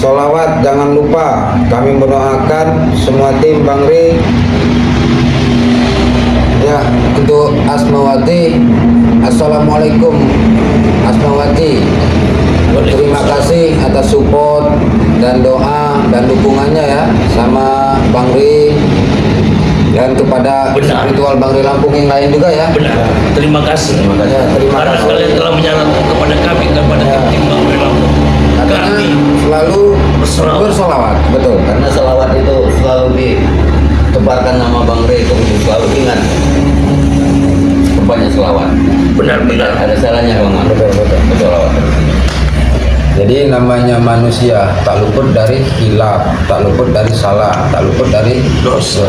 Sholawat jangan lupa. Kami mendoakan semua tim Bang Ri. Ya, untuk Asmawati, Assalamualaikum Asmawati. Terima kasih atas support dan doa dan dukungannya ya sama Bang Ri dan kepada spiritual Bang Ri Lampung yang lain juga ya. Benar. Terima kasih. Ya, terima Karena kasih. kalian telah menyarankan kepada kami, kepada tim Bang Ri Lampung. Kami Selalu bersolawat. Betul. Karena solawat itu selalu ditebarkan nama Bang Ri itu selalu ingat. Banyak selawat. Benar-benar ada salahnya Bang. Betul. Bersolawat. Jadi namanya manusia tak luput dari hilaf, tak luput dari salah, tak luput dari dosa.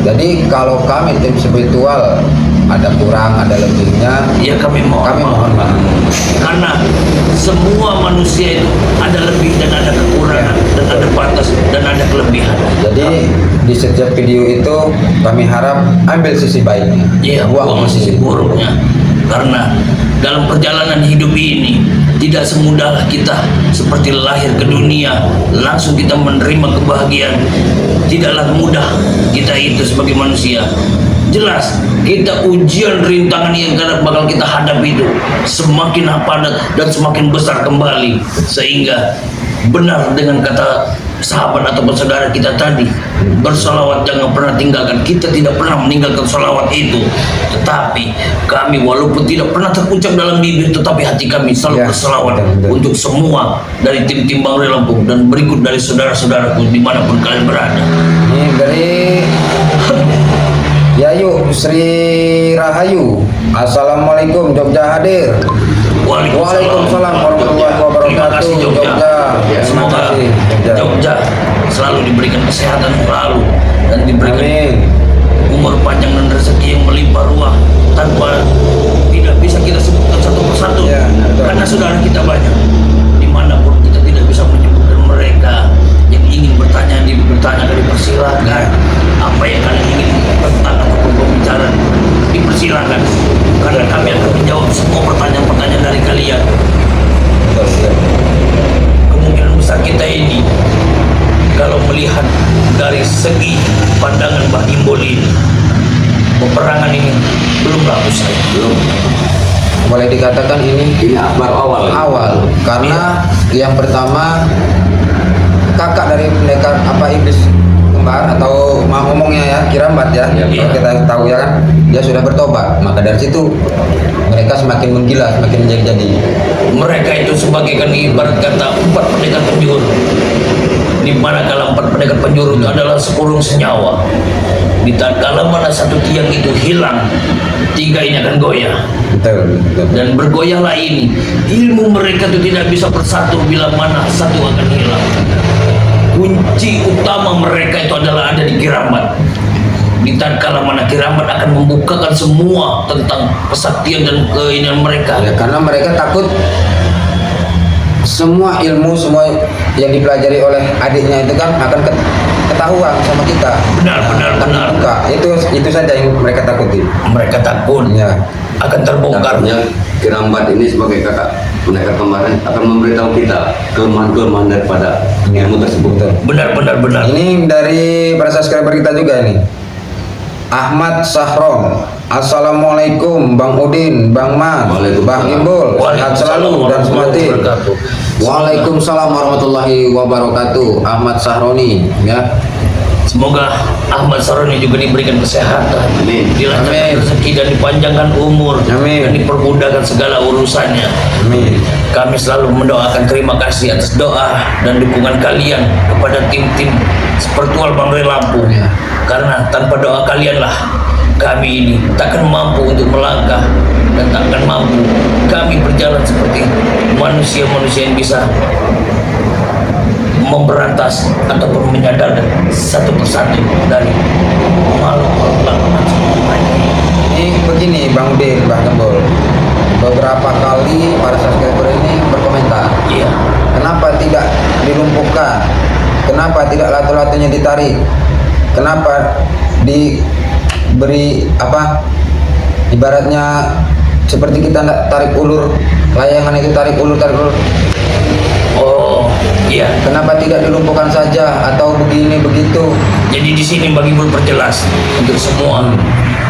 Jadi kalau kami tim spiritual ada kurang, ada lebihnya, ya kami mohon maaf. Karena semua manusia itu ada lebih dan ada kekurangan, dan ada batas dan ada kelebihan. Jadi di setiap video itu kami harap ambil sisi baiknya, Iya, buang sisi buruknya. Karena dalam perjalanan hidup ini tidak semudahlah kita seperti lahir ke dunia langsung kita menerima kebahagiaan. Tidaklah mudah kita itu sebagai manusia. Jelas kita ujian rintangan yang bakal kita hadapi itu semakin padat dan semakin besar kembali, sehingga benar dengan kata sahabat atau saudara kita tadi, bersolawat jangan pernah tinggalkan. Kita tidak pernah meninggalkan solawat itu, tetapi kami walaupun tidak pernah terucap dalam bibir, tetapi hati kami selalu bersolawat untuk semua dari tim-tim Bang Ri Lampung dan berikut dari saudara-saudaraku dimanapun kalian berada. Ini dari Yayu Sri Rahayu. Assalamualaikum, Jogja hadir. Waalaikumsalam warahmatullahi wabarakatuh. Terima kasih Jogja. Semoga Jogja. Jogja selalu diberikan kesehatan selalu dan diberikan umur panjang dan rezeki yang melimpah ruah tanpa tidak bisa kita sebutkan satu persatu karena saudara kita banyak dimanapun kita tidak bisa menyebutkan mereka. Yang ingin bertanya dipersilakan, apa yang kalian ingin tentang ataupun pembicaraan dipersilakan, karena kami akan menjawab semua pertanyaan-pertanyaan dari kalian. Kemungkinan besar kita ini kalau melihat dari segi pandangan Mbah Imbol ini, peperangan ini belumlah usai. Boleh dikatakan ini baru awal karena yang pertama kakak dari pendekar iblis kembar atau ngomongnya ya Kirambat ya, kalau kita tahu ya kan, dia sudah bertobat, maka dari situ mereka semakin menggila, semakin menjadi-jadi. Mereka itu sebagaikan ibarat kata 4 pendekar penjuru, di mana kalau 4 pendekar penjuru itu adalah sekurung senyawa. Di tatkala mana satu tiang itu hilang, 3 ini akan goyah. Betul. Dan bergoyahlah ini. Ilmu mereka itu tidak bisa bersatu bila mana satu akan hilang. Kunci utama mereka itu adalah ada di Kirambat. Di tatkala mana Kirambat akan membukakan semua tentang kesaktian dan keinginan mereka. Ya, karena mereka takut semua ilmu semua yang dipelajari oleh adiknya itu kan akan ketahuan sama kita. Benar. Itu saja yang mereka takuti. Mereka takut akan terbongkar. Kirambat ini sebagai kakak pendekar kemarin akan memberitahu kita kelemahan-kelemahan daripada ilmu tersebut. Benar. Ini dari para subscriber kita juga nih. Ahmad Sahron. Assalamualaikum Bang Udin, Bang Man, Bang Imbol, sehat selalu dan semati. Waalaikumsalam warahmatullahi wabarakatuh. Ahmad Sahroni ya. Semoga Ahmad Saroni juga diberikan kesehatan, dilancarkan rezeki dan dipanjangkan umur, dan dipermudahkan segala urusannya. Kami selalu mendoakan terima kasih atas doa dan dukungan kalian kepada tim-tim spiritual Bang Ri Lampung. Karena tanpa doa kalianlah kami ini takkan mampu untuk melangkah dan takkan mampu kami berjalan seperti manusia-manusia yang bisa memberantas ataupun menyadarkan satu persatu dari makhluk-makhluk Ini begini Bang Udin, Bang Gembol, beberapa kali para subscriber ini berkomentar, kenapa tidak dilumpuhkan, kenapa tidak latu-latunya ditarik, kenapa diberi ibaratnya seperti kita tarik ulur layangan itu, tarik ulur. Oh iya, Kenapa tidak dilumpuhkan saja atau begini begitu? Jadi di sini bagi berperjelas untuk semua.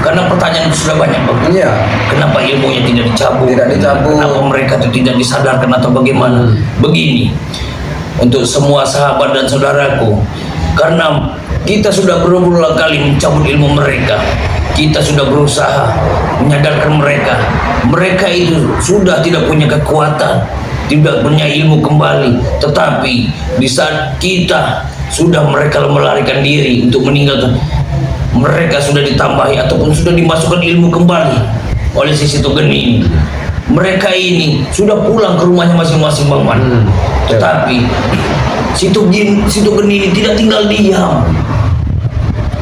Karena pertanyaan itu sudah banyak, Bang. Iya. Kenapa ilmunya tidak dicabut? Tidak dicabut. Kenapa mereka itu tidak disadarkan atau bagaimana? Begini, untuk semua sahabat dan saudaraku, karena kita sudah berulang kali mencabut ilmu mereka, kita sudah berusaha menyadarkan mereka. Mereka itu sudah tidak punya kekuatan, tidak punya ilmu kembali. Tetapi di saat kita sudah mereka melarikan diri untuk meninggalkan, mereka sudah ditambahi ataupun sudah dimasukkan ilmu kembali oleh si Sito Geni ini. Mereka ini sudah pulang ke rumahnya masing-masing, Bang Man. Tetapi Sito Geni ini tidak tinggal diam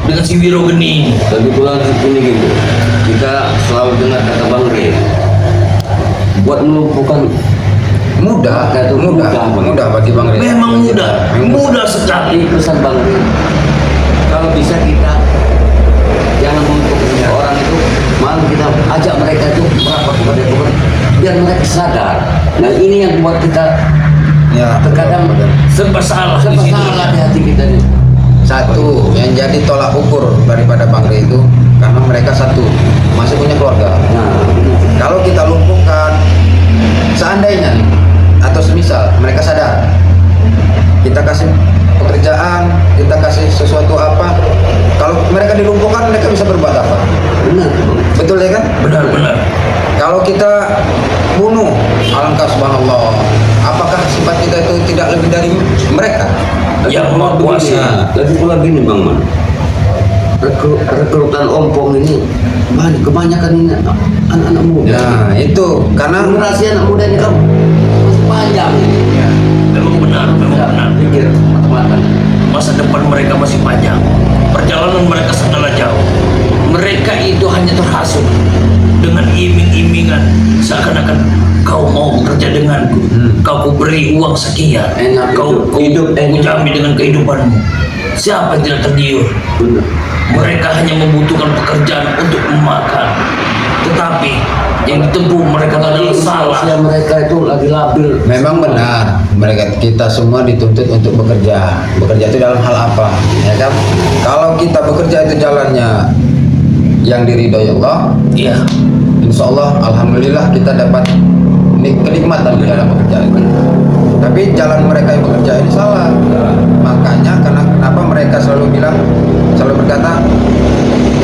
dengan si Wiro Geni ini. Tapi pulang ini gitu, kita selalu dengar kata Bang Rey, buat melumpuhkan Mudah, Itu mudah bagi Bang Rey. Memang mudah sekali. pesan Bang Rey, kalau bisa kita jangan melumpuhkan orang itu, malah kita ajak mereka itu merapat kepada Tuhan biar mereka sadar. Nah ini yang buat kita Ya, terkadang Serba salah di situ. salah di hati kita nih. satu yang jadi tolak ukur daripada Bang Rey itu karena mereka satu masih punya keluarga. Nah, Kalau kita lumpuhkan, seandainya nih, atau semisal mereka sadar, kita kasih pekerjaan, kita kasih sesuatu apa, kalau mereka dilumpuhkan mereka bisa berbuat apa? benar. Betul ya kan? Benar-benar. Kalau kita bunuh, alangkah subhanallah, apakah sifat kita itu tidak lebih dari mereka? Yang Maha Kuasa. Lagi pula gini Bang Man, rekrutan ompong ini kebanyakan ini anak-anak muda. Nah itu karena Generasi anak muda ini kan masih panjang ini. Memang benar. Pikir mata-mata. Masa depan mereka masih panjang. Perjalanan mereka sangatlah jauh. Mereka itu hanya terhasut dengan iming-imingan, seakan-akan kau mau bekerja denganku, kau kuberi uang sekian, Enak kau hidup enak. jamin dengan kehidupanmu. Siapa yang tidak tergiur? Benar. Mereka hanya membutuhkan pekerjaan untuk makan, tetapi yang ditempuh mereka adalah salah. Usia mereka itu lagi labil. memang benar mereka kita semua dituntut untuk bekerja. Bekerja itu dalam hal apa? Ya kan? Kalau kita bekerja itu jalannya yang diridhoi Allah, Iya, insya Allah, alhamdulillah kita dapat kenikmatan di dalam pekerjaan. Tapi jalan mereka yang bekerja ini salah. Makanya kenapa mereka selalu berkata,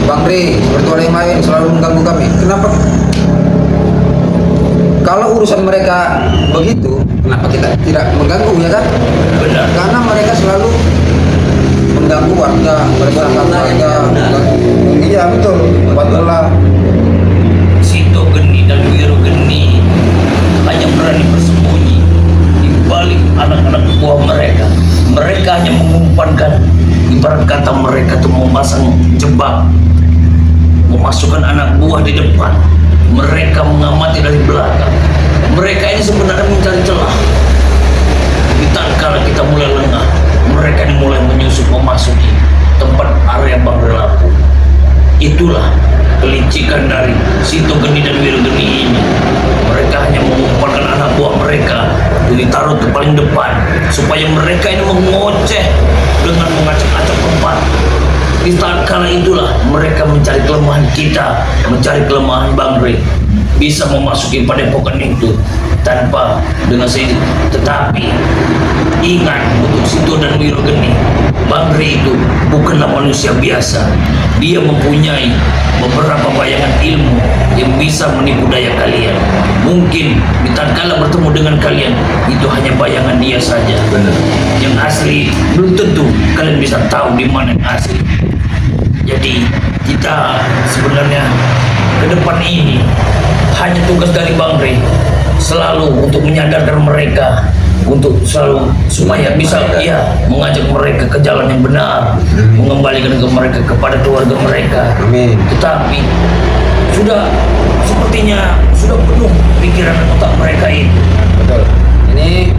Bang Rey seperti orang yang lain selalu mengganggu kami. Kenapa? Kalau urusan mereka begitu, kenapa kita tidak mengganggu, ya kan? benar. Karena mereka selalu mengganggu warga, meresahkan warga. Iya betul, buat bola. Sito Geni dan Wiro Geni hanya berani bersembunyi di balik anak-anak buah mereka. Mereka hanya mengumpankan, ibarat kata mereka itu memasang jebak, memasukkan anak buah di depan. Mereka mengamati dari belakang. Mereka ini sebenarnya mencari celah. Di tatkala kita mulai lengah, mereka ini mulai menyusup memasuki tempat area Bang Relapu. Itulah kelicikan dari Sito Geni dan Wiro Geni ini. Mereka hanya mengumpulkan anak buah mereka ditaruh ke paling depan supaya mereka ini mengoceh dengan mengacak-acak tempat. Di saat kala itulah mereka mencari kelemahan kita, mencari kelemahan Bang Rey, bisa memasuki padepokan itu tanpa dengan sedikit. Tetapi ingat, untuk Sito dan Wiro Geni, Bang Rey itu bukanlah manusia biasa. Dia mempunyai beberapa bayangan ilmu yang bisa menipu daya kalian. Mungkin di tatkala bertemu dengan kalian itu hanya bayangan dia saja. Benar. Yang asli belum tentu kalian bisa tahu di mana yang asli. Jadi kita sebenarnya ke depan ini hanya tugas dari Bang Rey selalu untuk menyadarkan mereka, untuk selalu supaya bisa mengajak mereka ke jalan yang benar, mengembalikan ke mereka kepada keluarga mereka. Amin. Tetapi sudah sepertinya sudah penuh pikiran dan otak mereka ini. Betul. Ini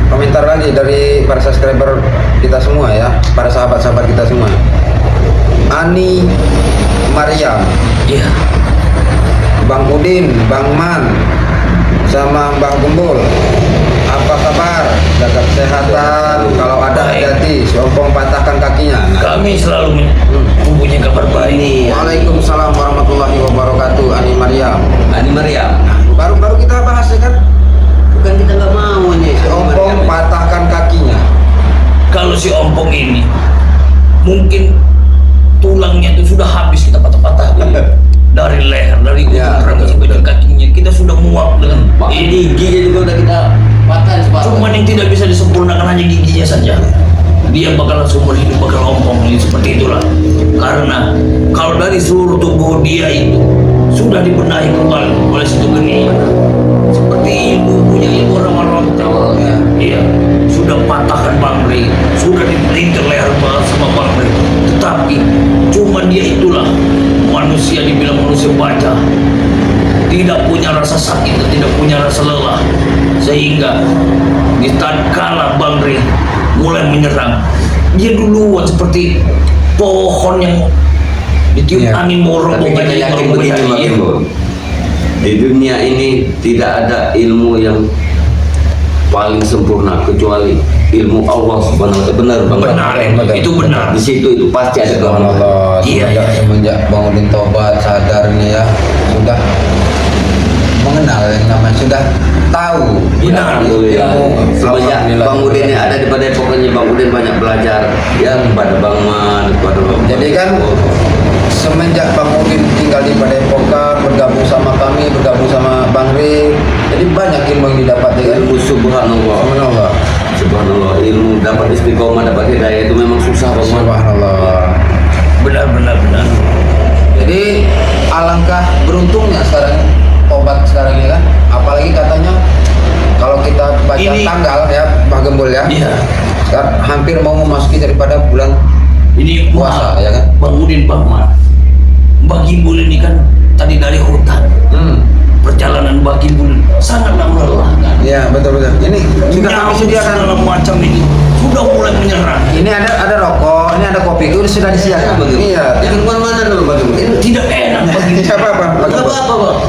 komentar lagi dari para subscriber kita semua ya, para sahabat-sahabat kita semua. Ani Mariam, Ya, Bang Udin, Bang Man, sama Bang Kumpul. Apa kabar? Jaga kesehatan, Ompong patahkan kakinya. Nah, Kami selalu mempunyai kabar baik. Ini Waalaikumsalam warahmatullahi wabarakatuh. Ani Maryam. Ani Maryam. Baru kita bahas ya kan? Bukan kita nggak mau nih. Si Ompong patahkan kakinya. Kalau si Ompong ini mungkin tulangnya itu sudah habis kita patah-patah dari leher, dari ujung Ya, rambut sampai ke kakinya. Kita sudah muak dengan ini. Giginya juga udah kita patah sepatu. Cuman yang tidak bisa disempurnakan hanya giginya saja. Dia bakal seumur hidup bakal ompong ini seperti itulah. Karena kalau dari seluruh tubuh dia itu sudah dibenahi kembali oleh situ geni. Seperti punya ilmu ramal-ramal. Ya. Iya, sudah patahkan Bang Rey, sudah dipelintir leher sama Bang Rey. Tetapi cuma dia itulah manusia, dibilang manusia baja, tidak punya rasa sakit, tidak punya rasa lelah, sehingga di tatkala Bang Rey mulai menyerang, dia duluan seperti pohon yang ditiup Iya. angin morong. Tapi kita yakin begini Bang Ibu. Di dunia ini tidak ada ilmu yang paling sempurna kecuali ilmu Allah Subhanahu wa Ta'ala. Benar Bang. Benar, Benar. itu benar. Di situ itu pasti ada Tuhan. Subhanallah. Iya, Semenjak Bang Udin tobat sadar nih ya, sudah mengenal yang namanya, sudah tahu. Benar. Alhamdulillah. Ilmu. Semenjak Alhamdulillah. Bang Udin ini ada di Padepokannya, Bang Udin banyak belajar ya kepada Bang Man, kepada Bang. Jadi kan semenjak Bang Udin tinggal di Padepokan, bergabung sama kami, bergabung sama Bang Rey, jadi banyak ilmu yang didapati kan. ilmu subhanallah. Subhanallah. Subhanallah, ilmu dapat istiqomah, dapat hidayah itu memang susah Bang Man. Subhanallah. Benar. Jadi alangkah beruntungnya sekarang obat sekarang ini kan, apalagi katanya kalau kita baca Ini- tanggal ya Pak Gembul ya, Iya. sekarang hampir mau memasuki daripada bulan Ini puasa ya kan. Bang Udin, Bang Man, Mbak Gimbul ini kan tadi dari hutan. Perjalanan Mbak Gimbul sangatlah melelahkan. Iya betul. Ini sudah kami Nyamuk sediakan. segala macam ini sudah mulai menyerang. Ini ada rokok, ini ada kopi, itu sudah disediakan. Iya. Yang mana dulu Bang Udin? Tidak enak bagi Tidak apa-apa. Pak Enggak Gembul. apa-apa Bang.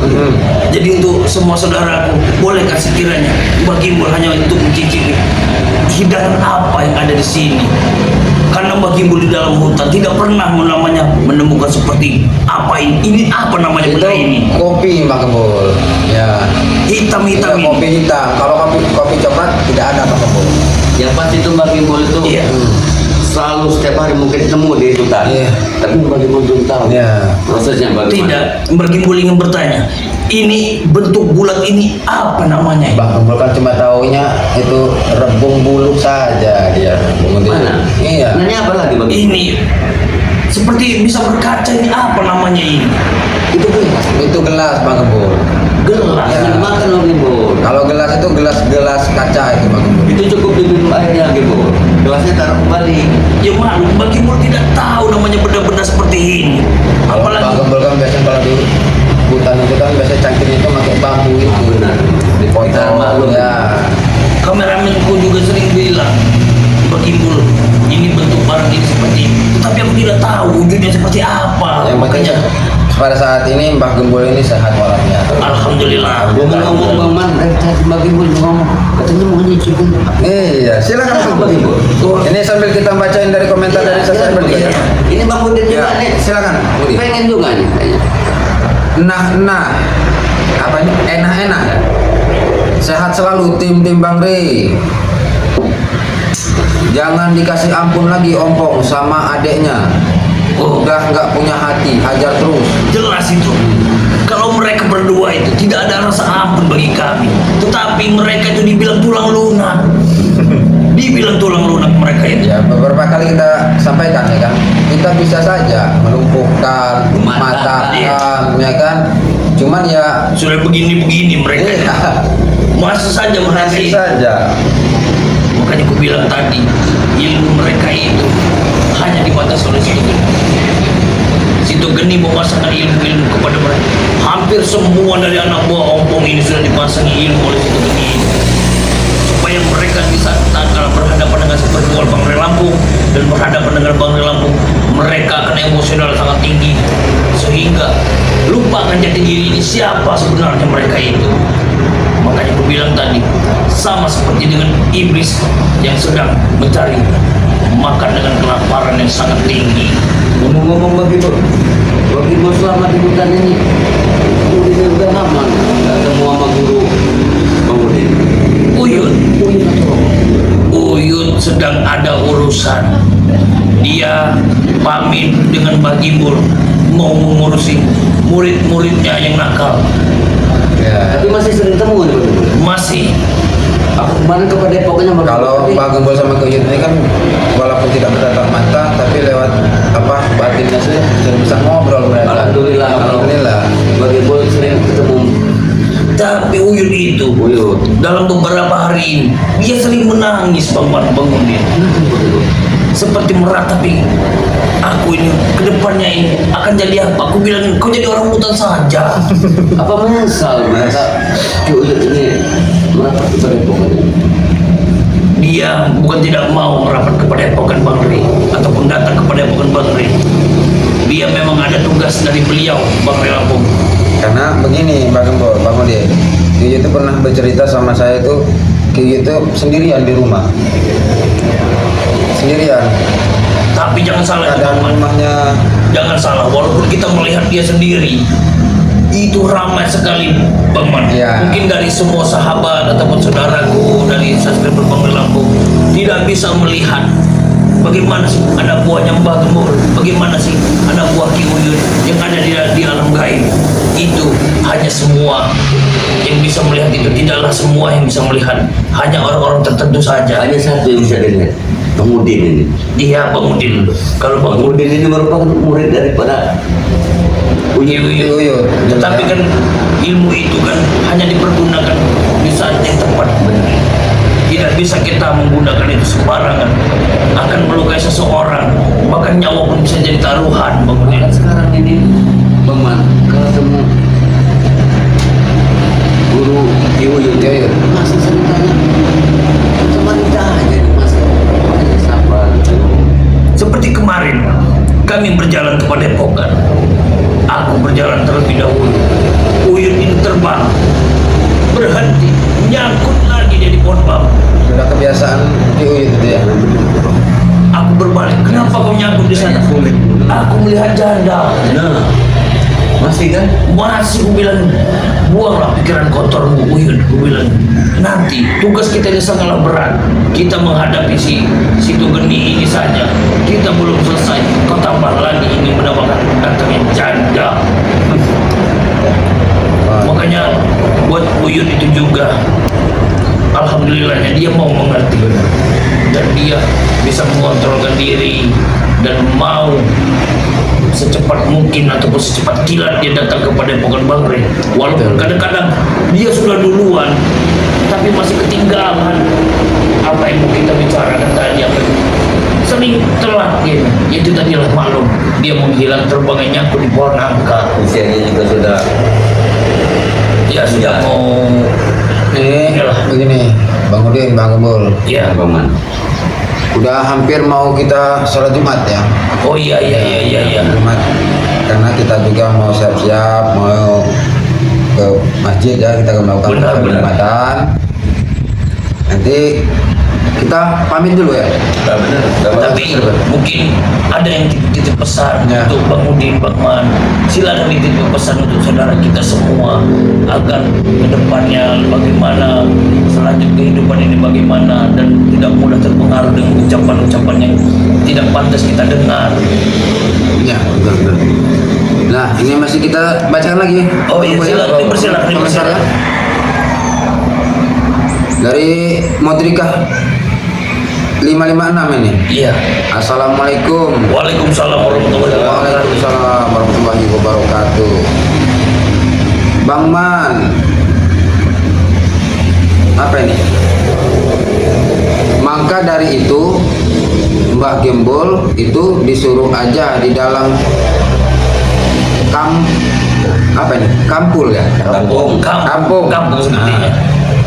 Jadi untuk semua saudaraku, bolehkah sekiranya Mbak Gimbul hanya untuk mencicipi hidangan apa yang ada di sini? Karena Mbak Gimbul di dalam hutan tidak pernah namanya menemukan seperti apa ini. Ini apa namanya Itu benda ini? kopi Pak Gembul. Ya. Hitam-hitam Iya, ini. kopi hitam. Kalau kopi coklat tidak ada Pak Gembul. Yang pasti itu Mbak Gimbul itu Iya. selalu setiap hari mungkin ketemu di hutan. Iya. Tapi Mbak Gimbul belum tahu Iya. prosesnya bagaimana. Tidak, Mbak Gimbul ingin bertanya. Ini bentuk bulat ini apa namanya? Bang Gembul kan cuma taunya itu rebung bulu saja dia. Mana? Iya. Nanya apa lagi Bang? Ini seperti bisa berkaca, ini apa namanya ini? Itu gelas. Itu gelas Bang Gembul. Gelas. Ya. Yang dimakan Bang Gimbul. Kalau gelas itu gelas kaca itu Bang Gembul. Itu cukup diminum airnya Gimbul. Gelasnya taruh kembali. Ya maklum, Mbak Gimbul tidak tahu namanya benda-benda seperti ini. Kalau Bang Apalagi Gembul kan biasanya kalau di hutan itu kan biasanya cangkir itu pakai bambu itu. Benar. Kita Dipotong. maklum. Ya. kameramenku juga sering bilang, Mbak Gimbul, ini bentuk barang ini seperti ini. Tetapi aku tidak tahu wujudnya seperti apa. Yang penting Makanya, pada saat ini Mbah Gembul ini sehat walafiat. alhamdulillah. Gua mau ngomong Bang Man, dari tadi Mbak Gimbul ngomong, katanya mau nyicipin. Iya, silakan Bang Gembul. Ini sambil kita bacain dari komentar dari subscriber juga ya. Ini Bang Udin juga Ya, nih. silakan. Budi. Pengen juga nih kayaknya. Nah, apa ini? Enak-enak. Sehat selalu tim Bang Rey. Jangan dikasih ampun lagi Ompong sama adeknya. Udah nggak punya hati, hajar terus. Jelas itu. Kalau mereka berdua itu tidak ada rasa ampun bagi kami. Tetapi mereka itu dibilang tulang lunak. Dibilang tulang lunak mereka itu. Ya, beberapa kali kita sampaikan ya kan. Kita bisa saja melumpuhkan, mematahkan, ya kan. Cuman ya Sudah begini-begini mereka. iya, Masa saja mereka masih itu. saja. Makanya aku bilang tadi, ilmu mereka itu hanya dibatasi oleh situ geni. Situ geni memasangkan ilmu-ilmu kepada mereka. Hampir semua dari anak buah Ompong ini sudah dipasangi ilmu oleh situ geni. Supaya mereka bisa tatkala berhadapan dengan seperjual Bang Rey Lampung dan berhadapan dengan Bang Rey Lampung, mereka akan emosional sangat tinggi sehingga lupakan jati diri ini siapa sebenarnya mereka itu. Makanya aku bilang tadi, sama seperti dengan iblis yang sedang mencari makan dengan kelaparan yang sangat tinggi. Ngomong-ngomong bagi bos selama di hutan ini udah aman, nggak ketemu sama guru Bang Udin. Uyut sedang ada urusan. Dia pamit dengan Mbah Gimbul mau mengurusi murid-muridnya yang nakal. Ya. Tapi masih sering temu nih, Bang. Masih. Aku kemarin ke Depoknya Kalau Pak Gembul sama Kuyut ini kan walaupun tidak bertatap mata tapi lewat apa batinnya sih sudah bisa ngobrol mereka. Alhamdulillah. Bagi bos sering ketemu. Tapi Uyut itu dalam beberapa hari ini dia sering menangis bangun dia. Seperti meratapi aku ini kedepannya ini akan jadi apa? Aku bilangin kau jadi orang hutan saja. Apa menyesal mereka Uyut ini merapat ke Depok? Dia bukan tidak mau merapat kepada Epokan Bang Ri ataupun datang kepada Epokan Bang Ri. Dia memang ada tugas dari beliau Bang Ri Lampung. Karena begini Pak Gembul, Bang Udin, Kuyut itu pernah bercerita sama saya itu Kuyut itu sendirian di rumah. Sendirian. Tapi jangan salah, Keadaan rumahnya jangan salah. Walaupun kita melihat dia sendiri, itu ramai sekali Bang Man. Ya. Mungkin dari semua sahabat ataupun saudaraku dari subscriber Bang Ri Lampung tidak bisa melihat bagaimana sih anak buahnya Mbah Gembul, bagaimana sih anak buah Ki Uyut yang ada di alam gaib. Itu hanya semua yang bisa melihat itu, tidaklah semua yang bisa melihat, hanya orang-orang tertentu saja. Hanya satu yang bisa dilihat, Bang Udin ini. Iya Bang Udin. Kalau Bang Bang Udin ini merupakan murid daripada Uyut. Tetapi kan ilmu itu kan hanya dipergunakan di saat yang tepat. Tidak bisa kita menggunakan itu sembarangan, akan melukai seseorang, bahkan nyawa pun bisa jadi taruhan Bang Udin. Sekarang ini Bang Man, kalau temu guru Ki Uyut masih sering tanya teman kita aja masih sabar. Seperti kemarin kami berjalan ke Padepokan. Aku berjalan terlebih dahulu. Uyut itu terbang, berhenti, nyangkut lagi dia di pohon bambu. sudah kebiasaan Ki Uyut itu ya. Aku berbalik, kenapa kau nyangkut di sana? Aku melihat janda. Nah, masih kan? Masih, aku bilang, buanglah pikiran kotormu Uyut. Aku bilang, nanti tugas kita ini sangatlah berat. Kita menghadapi si Tugeni ini saja, kita belum selesai. Kau tambah lagi ini mendapatkan datangnya janda. Makanya buat Uyut itu juga, alhamdulillahnya dia mau mengerti benar, dan dia bisa mengontrolkan diri dan mau secepat mungkin ataupun secepat kilat dia datang kepada Epokan Bang Ri. Walaupun kadang-kadang dia sudah duluan tapi masih ketinggalan apa yang mau kita bicarakan tadi, apa sering telat dia. Itu tadilah maklum dia menghilang terbangnya nyangkut di pohon angka. Usianya juga sudah Sudah mau Ini Iyalah. begini Bang Udin, Bang Gembul, ya. Bang Man. udah hampir mau kita sholat Jumat ya. Oh iya. Jumat, karena kita juga mau siap-siap mau ke masjid ya, kita melakukan Benar, sholat benar. Jumatan. Nanti kita pamit dulu ya. Benar. Tapi mungkin ada yang titip pesan Ya. untuk Bang Udin, Bang Man. Silakan dititip pesan untuk saudara kita semua agar kedepannya bagaimana, selanjutnya kehidupan ini bagaimana, dan tidak mudah terpengaruh dengan ucapan-ucapan yang tidak pantas kita dengar. Ya, betul. Nah, ini masih kita bacakan lagi. Oh iya, silakan dipersilakan. Komentar ya. Dari Modrika 556 ini. Iya. Assalamualaikum. Waalaikumsalam warahmatullahi wabarakatuh. Waalaikumsalam warahmatullahi wabarakatuh. Bang Man, apa ini? Maka dari itu Mbah Gembul itu disuruh aja di dalam apa ini? Kampul ya? Kampung. Sepertinya.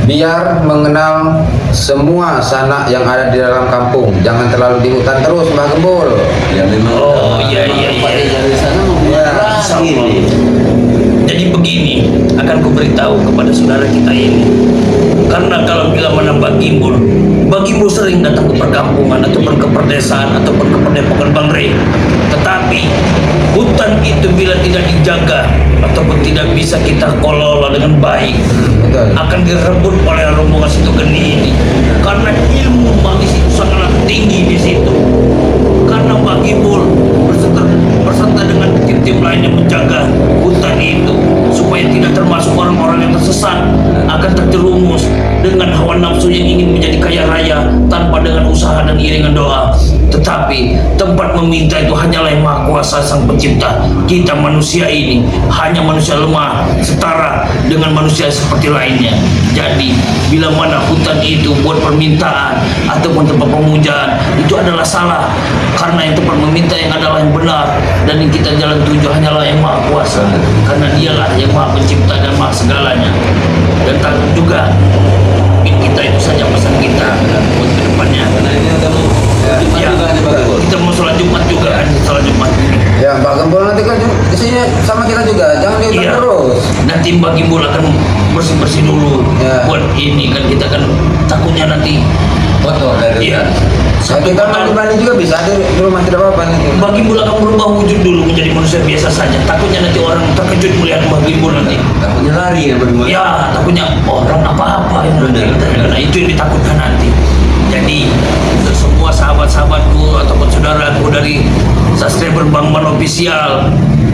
Biar mengenal semua sanak yang ada di dalam kampung. Jangan terlalu di hutan terus, Mbah Gembul. Ya memang. Oh, iya. Dari sana mau Ya, lagi nih. Jadi begini, akan kuberitahu kepada saudara kita ini. Karena kalau bila mana Bagimbul sering datang ke perkampungan ataupun ke perdesaan ataupun ke perdepokan Bang Rey. Tetapi hutan itu bila tidak dijaga ataupun tidak bisa kita kelola dengan baik, Betul. akan direbut oleh rombongan situ geni ini. Karena ilmu magis itu sangatlah tinggi di situ. Karena Bagimbul berserta dengan tim-tim lainnya menjaga hutan itu supaya tidak termasuk orang-orang yang tersesat akan terjerumus dengan hawa nafsu yang ingin menjadi kaya raya tanpa dengan usaha dan iringan doa. Tetapi tempat meminta itu hanyalah yang Maha Kuasa Sang Pencipta. Kita manusia ini hanya manusia lemah setara dengan manusia seperti lainnya. Jadi bila mana hutan itu buat permintaan ataupun tempat pemujaan, itu adalah salah. Karena yang tempat meminta yang adalah yang benar, dan yang kita jalan tuju hanyalah yang Maha Kuasa. Karena dialah yang Maha Pencipta dan Maha segalanya. Dan takut juga kita itu saja pesan kita buat ke depannya. Karena ini ada mau Ya, kita mau sholat Jumat juga kan, sholat Jumat. Ya, Mbak Gembul nanti kan kesini sama kita juga, jangan diundang Iya. terus. Nanti Mbak Gimbul akan bersih-bersih dulu Ya. buat ini kan, kita kan takutnya nanti. kotor dari Iya. Ya, kita mandi juga bisa di rumah, tidak apa-apa nanti. Mbak Gimbul akan berubah wujud dulu menjadi manusia biasa saja. Takutnya nanti orang terkejut melihat Mbak Gimbul nanti. takutnya lari ya berdua. Ya, takutnya orang apa-apa yang nanti. Karena itu yang ditakutkan nanti. Jadi untuk semua sahabat-sahabatku ataupun saudaraku dari subscriber Bang Man Official,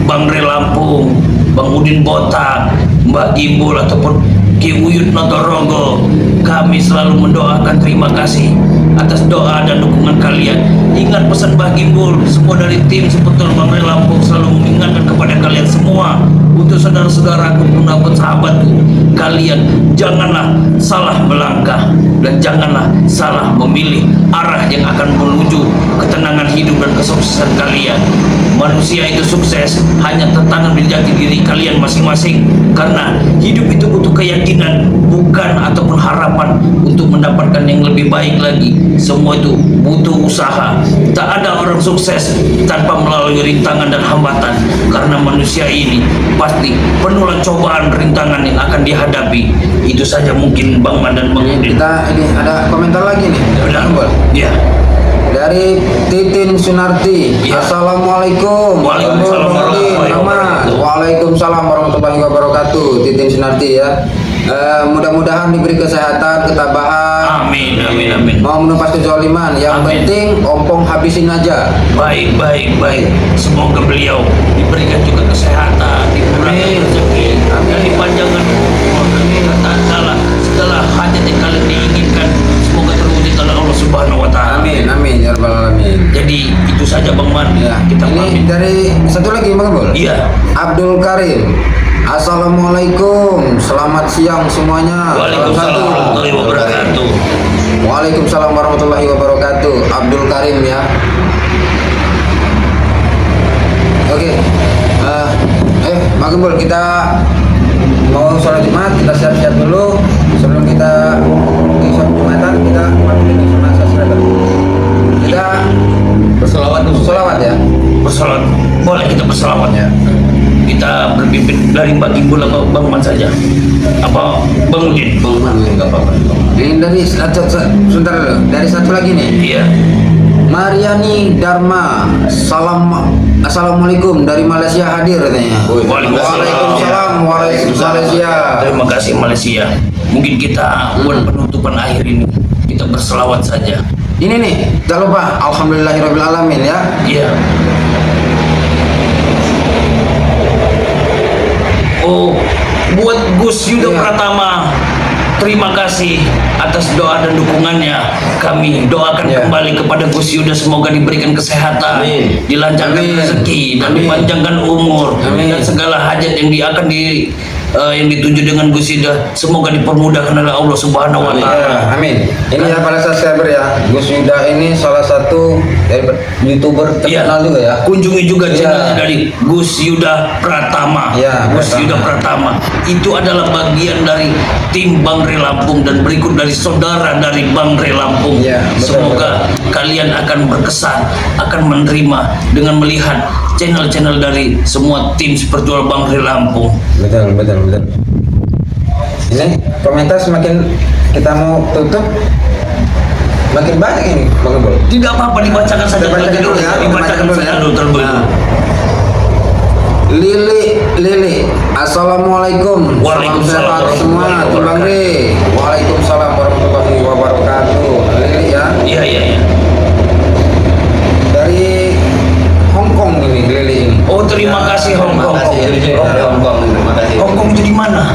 Bang Rey Lampung, Bang Udin Botak, Mbak Gimbul ataupun Ki Uyut Notorogo, kami selalu mendoakan terima kasih atas doa dan dukungan kalian. Ingat pesan Mbak Gimbul, semua dari tim Sepetul Bang Rey Lampung selalu mengingatkan kepada kalian semua, untuk saudara-saudaraku pun sahabatku, kalian janganlah salah melangkah dan janganlah salah memilih arah yang akan menuju ketenangan hidup dan kesuksesan kalian. Manusia itu sukses hanya tertanam di jati diri kalian masing-masing, karena hidup itu butuh keyakinan, bukan ataupun harapan untuk mendapatkan yang lebih baik lagi. Semua itu butuh usaha. Tak ada orang sukses tanpa melalui rintangan dan hambatan, karena manusia ini pasti penuh cobaan rintangan yang akan dihadapi. Itu saja mungkin Bang Man dan Bang Udin. Kita ini ada komentar lagi nih. Benar. Gembul. Ya. Dari Titin Sunarti. Ya. Assalamualaikum. Waalaikumsalam warahmatullahi wabarakatuh. Waalaikumsalam warahmatullahi wabarakatuh. Titin Sunarti ya. Mudah-mudahan diberi kesehatan, ketabahan. Amin, amin, amin. Mau menumpas kezaliman. Yang Amin. penting ompong habisin aja. Baik, baik, baik. Semoga beliau diberikan juga kesehatan, dikurangi Amin. rezeki, Amin. dan dipanjangkan umur. Dan segala hajat yang kalian diinginkan, semoga terwujud oleh Allah Subhanahu Wa Taala. Amin, amin ya rabbal alamin. Jadi itu saja Bang Man. Ya, Kita ini pamit. dari satu lagi Bang Gembul. Iya. Abdul Karim. Assalamualaikum. Selamat siang semuanya. Waalaikumsalam Salam satu. warahmatullahi wabarakatuh. Waalaikumsalam warahmatullahi wabarakatuh. Abdul Karim ya. Oke. Bang Gembul, kita mau sholat Jumat, kita siap-siap dulu. Sebelum kita di sholat Jumatan, kita pamit dulu sama subscriber. Kita berselawat dulu. sholawat ya. Bersolat. Boleh kita berselawat ya. Kita berpimpin dari Mbak Gimbul atau Bang Man saja. Apa Bang Udin? Bang Man enggak apa-apa. Ini dari sebentar dulu. Dari satu lagi nih. Iya. Mariani Dharma, assalamualaikum dari Malaysia hadir katanya. Waalaikumsalam Malaysia. Terima kasih Malaysia. Mungkin kita buat penutupan akhir ini kita berselawat saja. Ini nih, jangan lupa alhamdulillahirabbil alamin ya. Iya. Oh, buat Gus Yuda Iya. Pratama, terima kasih atas doa dan dukungannya. Kami doakan Iya. kembali kepada Gus Yuda, semoga diberikan kesehatan, dilancarkan Amin. rezeki, dan Amin. dipanjangkan umur, Amin. dan segala hajat yang akan yang dituju dengan Gus Yuda semoga dipermudahkan oleh Allah Subhanahu wa taala. Ya, amin. Ini ya para subscriber ya. Gus Yuda ini salah satu dari YouTuber terkenal juga ya. Kunjungi juga Iya. channelnya dari Gus Yuda Pratama. Iya, Gus Pratama. Yuda Pratama. Itu adalah bagian dari tim Bang Re Lampung dan berikut dari saudara dari Bang Re Lampung. Iya, betul, Semoga kalian akan berkesan, akan menerima dengan melihat channel-channel dari semua tim seperjual Bang Re Lampung. Betul. Ini komentar semakin kita mau tutup makin banyak ini Bang Gembul. Tidak apa-apa dibacakan saja Kita bacakan terlebih dulu ya, kita Dibacakan bacakan dulu saja ya. dulu terlebih Nah. dahulu. Lili, assalamualaikum. Waalaikumsalam Salam sehat warahmatullahi semua, Tim Bang Re. Waalaikumsalam warahmatullahi wabarakatuh. Lili ya, Iya. dari Hong Kong ini Lili ini. Oh, terima kasih Hong Kong. Terima kasih. Hong Kong itu di mana?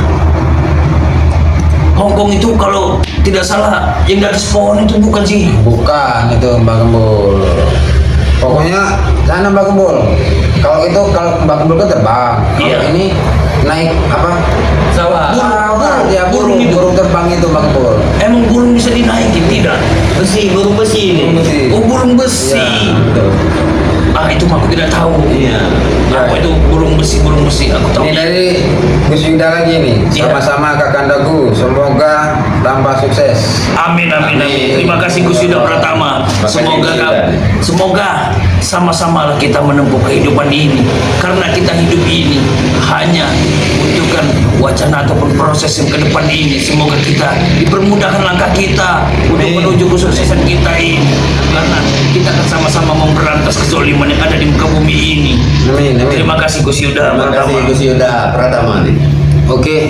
Hong Kong itu kalau tidak salah yang di atas pohon itu bukan sih? Bukan itu Mbak Gembul. Pokoknya sana Mbak Gembul. Kalau Mbak Gembul kan terbang. Kalau Iya. ini naik apa? Burung. Ya burung terbang itu Mbak Gembul. Emang burung bisa dinaikin tidak? Burung besi ini. Oh, burung besi. Iya, betul. Ah, itu mah aku tidak tahu. Iya. Apa itu burung besi? Aku tahu. Ini dari Gus Yuda lagi nih. Iya. Sama-sama Kakandaku. Semoga tambah sukses. Amin. Terima kasih Gus Yuda Pratama. Semoga sama-sama kita menempuh kehidupan ini. Karena kita hidup ini hanya membutuhkan wacana ataupun proses yang ke depan ini. Semoga kita dipermudahkan langkah kita untuk menuju kesuksesan kita ini. Karena kita akan sama-sama memberantas kezaliman yang ada di muka bumi ini. Amin. Terima kasih Gus Yuda Terima kasih Pratama. Gus Yuda Pratama nih. Oke,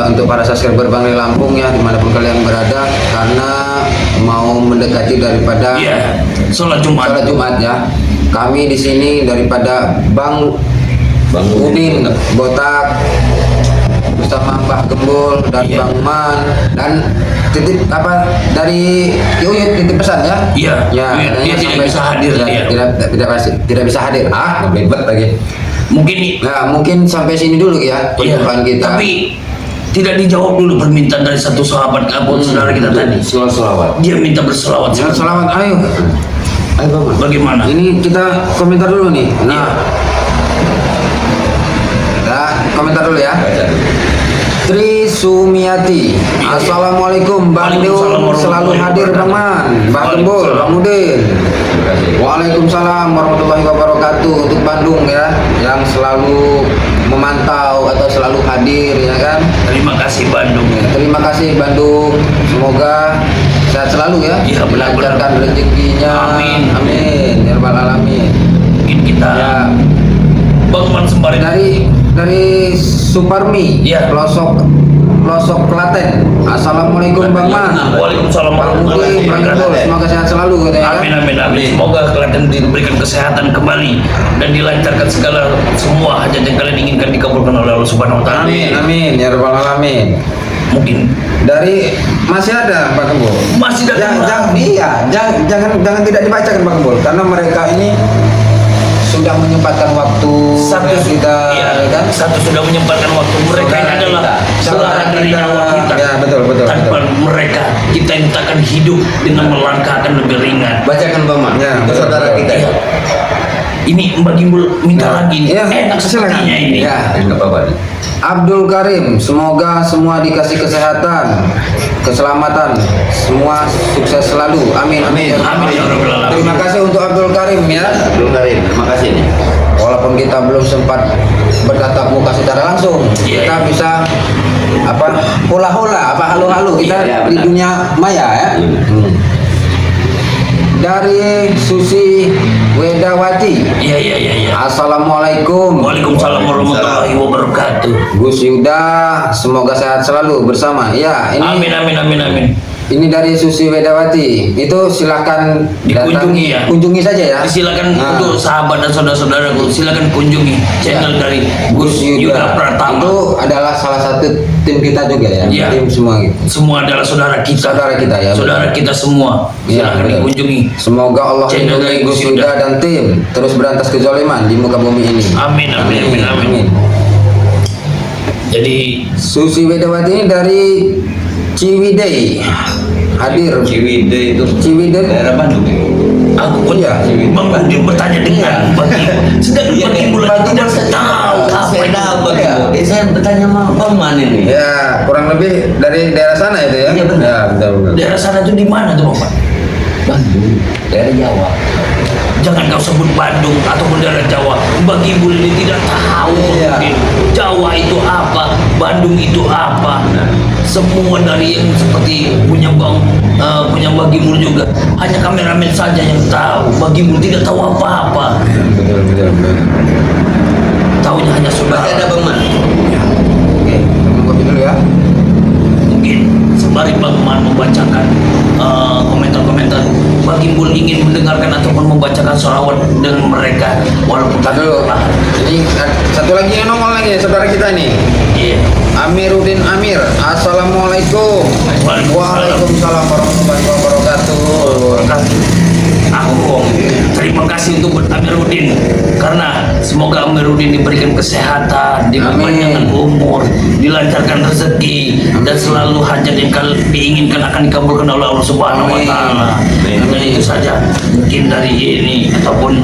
untuk para subscriber Bang Re Lampung ya dimanapun kalian berada, karena mau mendekati daripada Iya, sholat Jumat. sholat Jumat ya. Kami di sini daripada Bang Udin Botak bersama Mbak Gembul dan Iya. Bang Man dan titip apa dari Yuyut titip pesan ya. Iya, Ya, Yuyut, adanya dia tidak sampai- bisa hadir, ya, dia. tidak bisa hadir. Belibet lagi. Mungkin Nah, mungkin sampai sini dulu ya iya, perjumpaan kita. tapi tidak dijawab dulu permintaan dari satu sahabat atau saudara kita tadi. Selawat. Dia minta berselawat. Jangan selamat, ayo. Ayo Bang. Bagaimana? Ini kita komentar dulu nih. Nah, komentar dulu ya. Tri Sumiati, Assalamualaikum Bang Waalaikumsalam Deung, selalu warahmatullahi hadir Bang Man, Bang Gembul, Bang Udin. Waalaikumsalam warahmatullahi wabarakatuh untuk Bandung ya, yang selalu memantau atau selalu hadir ya kan. Terima kasih Bandung. Terima kasih Bandung, semoga sehat selalu ya, Iya, benar-benar. dilancarkan rezekinya. Amin. Amin, ya rabbal alamin. Mungkin kita Ya, Bang Man sembari dari Suparmi, Iya. pelosok Klaten. Assalamualaikum Bang Man. Waalaikumsalam Bang warahmatullahi Udin, Bang Gembul, wabarakatuh. semoga sehat selalu katanya. Amin. Semoga kalian diberikan kesehatan kembali dan dilancarkan segala semua hajat yang kalian inginkan dikabulkan oleh Allah Subhanahu wa taala. Amin, ya rabbal alamin. Mungkin Dari masih ada Pak Gembul. masih datang. Jangan tidak dibacakan Bang Gembul, karena mereka ini sudah menyempatkan waktu Satu kita iya, kan. satu sudah menyempatkan waktu mereka ini adalah saudara dari nyawa kita. Ya, betul. Tanpa mereka kita ini takkan hidup dengan melangkah akan lebih ringan. Bacakan Bang Man. Ya, Itu saudara kita. Iya. Ini Mbak Gimbul minta Ya. lagi. Iya, Enak silakan. sepertinya ini. Ya. Enggak apa-apa nih. Abdul Karim, semoga semua dikasih kesehatan, keselamatan, semua sukses selalu. Amin. Amin. Amin ya Rabbal Alamin. Terima kasih untuk Abdul Karim ya. Belum Karim, terima kasih nih. Walaupun kita belum sempat bertatap muka secara langsung, Iya. kita bisa apa hula-hula, apa halu-halu kita Iya, di benar. dunia maya ya. Dari Susi Wedawati. Iya. Assalamualaikum. Waalaikumsalam warahmatullahi wabarakatuh. Gus Yuda, semoga sehat selalu bersama. Ya, ini Amin. ini dari Susi Wedawati. Itu silakan Dikunjungi ya. Kunjungi saja ya. Silakan Nah. untuk sahabat dan saudara-saudaraku, silakan kunjungi channel dari Gus Yuda Pratama. Itu adalah salah satu tim kita juga ya. Iya. Tim semua gitu. Semua adalah saudara kita. Saudara kita ya, Saudara betul. kita semua. Iya, Silakan betul. dikunjungi. Semoga Allah Channel lindungi dari Gus Gus Yuda Yuda. dan tim terus berantas kezaliman di muka bumi ini. Amin. Jadi Susi Wedawati ini dari Ciwidey hadir. Ciwidey itu Ciwidey daerah Bandung. aku pun Iya. Bang Budi bertanya dengan Bagi sedang Iya, Bagi Mul Bagi tidak Mul tahu apa saya itu. tahu Bagi Mul. Saya bertanya sama Paman ini. ya, kurang lebih dari daerah sana itu ya. Iya, benar. Ya, betul. Daerah sana itu di mana tuh Bapak? Bandung, daerah Jawa. Jangan kau sebut Bandung ataupun daerah Jawa. Bagi Mul ini tidak tahu Iya. mungkin Jawa itu apa, Bandung itu apa. Nah. Semua dari yang seperti punya Bagi Mul juga hanya kameramen saja yang tahu. Bagi Mul tidak tahu apa-apa. Betul. Tahunya hanya Masih saudara. ada Bang Man? Oke, minum kopi dulu ya. Mungkin sembari Bang Man membacakan komentar-komentar, Bagi Mul ingin mendengarkan ataupun membacakan sholawat dengan mereka walaupun Tar kami dulu. telah. Ini satu lagi yang nongol lagi saudara kita nih. Iya. Amiruddin Amir. Assalamualaikum. Waalaikumsalam warahmatullahi wabarakatuh. Aku terima kasih untuk Amiruddin karena semoga Amiruddin diberikan kesehatan, dipanjangkan umur, dilancarkan rezeki dan selalu hajat yang diinginkan akan dikabulkan oleh Allah Subhanahu wa taala. Dan itu saja mungkin dari ini ataupun